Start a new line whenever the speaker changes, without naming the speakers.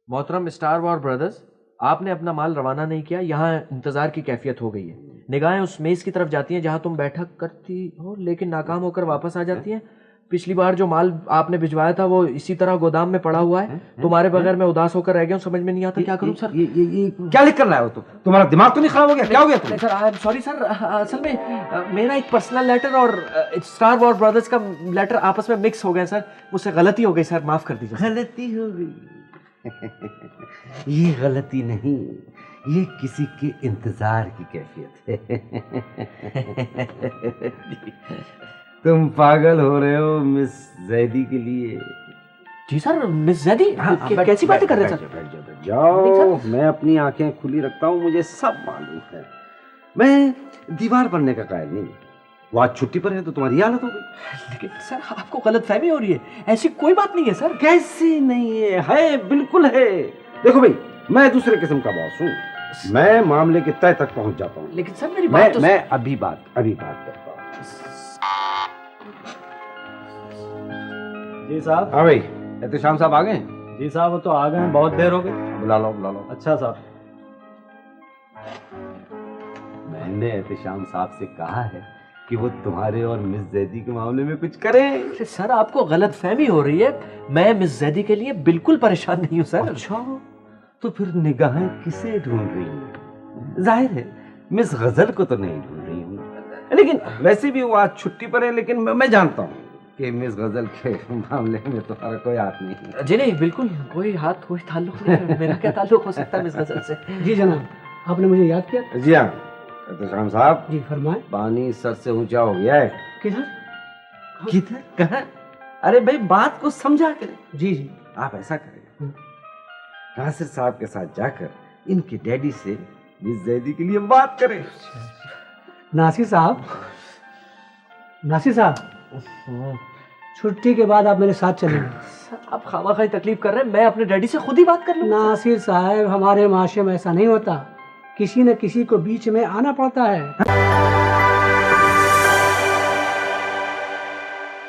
मोहतरम star war brothers, आपने अपना माल रवाना नहीं किया, यहाँ इंतजार की कैफियत हो गई है। निगाहें उस मेज की तरफ जाती हैं जहाँ तुम बैठक करती हो, लेकिन नाकाम होकर वापस आ जाती हैं। पिछली बार जो माल आपने भिजवाया था वो इसी तरह गोदाम में पड़ा हुआ है। तुम्हारे बगैर मैं उदास होकर रह गया हूँ, समझ में नहीं आता क्या करूँ सर।
ये क्या लिख कर रहा है? तुम्हारा दिमाग तो नहीं खराब हो गया? क्या हो गया तुम्हें?
Sir I am sorry sir, असल में मेरा एक पर्सनल लेटर और स्टार वॉर ब्रदर्स का लेटर आपस में मिक्स हो गए सर, मुझसे गलती हो गई सर, माफ कर दीजिए।
गलती हो गई? ये गलती नहीं, ये किसी के इंतजार की कैफियत है। तुम पागल हो रहे हो मिस जैदी के लिए।
जी सर, मिस जैदी कैसी बातें कर रहे हैं सर?
बैठ जाओ, मैं अपनी आंखें खुली रखता हूँ, मुझे सब मालूम है। मैं दीवार बनने का कायल नहीं। वो आज छुट्टी पर है तो तुम्हारी हालत हो गई।
लेकिन सर आपको गलतफहमी हो रही है, ऐसी कोई बात नहीं है सर।
कैसे नहीं है बिल्कुल है। देखो भाई, मैं दूसरे किस्म का बॉस हूँ, मैं मामले के तय तक पहुंच जाता हूँ।
लेकिन सर मेरी बात तो
मैं अभी बात करता हूँ।
जी साहब।
हाँ भाई, एहतेशाम साहब आ गए?
जी साहब, वो तो आ गए हैं, बहुत देर हो गई।
बुला लो।
अच्छा साहब।
मैंने एहतेशाम साहब से कहा है कि वो तुम्हारे और मिस जैदी के मामले में कुछ करें।
सर आपको गलतफहमी हो रही है, मैं मिस जैदी के लिए बिल्कुल परेशान नहीं हूँ सर।
अच्छा, तो फिर निगाहें किसे ढूंढ रही हैं? जाहिर है मिस गजल को तो नहीं ढूंढ रही हूँ, लेकिन वैसे भी वो आज छुट्टी पर है। लेकिन मैं जानता हूँ कि मिस गजल के मामले में तुम्हारा कोई हाथ नहीं है।
जी नहीं, बिल्कुल कोई हाथ कोई ताल्लुक नहीं है। मेरा क्या ताल्लुक हो सकता है मिस गजल से?
जी जनाब, आपने मुझे याद किया?
जी हाँ एहतेशाम साहब,
जी फरमाएं।
पानी सर से ऊंचा हो गया है।
किधर?
किधर? कहाँ? अरे भाई, बात को समझा करें।
जी जी।
आप ऐसा करें, नासिर साहब के साथ जाकर इनके डैडी से मिस जैदी के लिए बात करें।
नासिर साहब, छुट्टी के बाद आप मेरे साथ चलेंगे।
सर आप खामखाई तकलीफ कर रहे हैं, मैं अपने डैडी से खुद ही बात कर लूँगा।
नासिर साहब, हमारे माशरे में ऐसा नहीं होता, किसी न किसी को बीच में आना पड़ता है।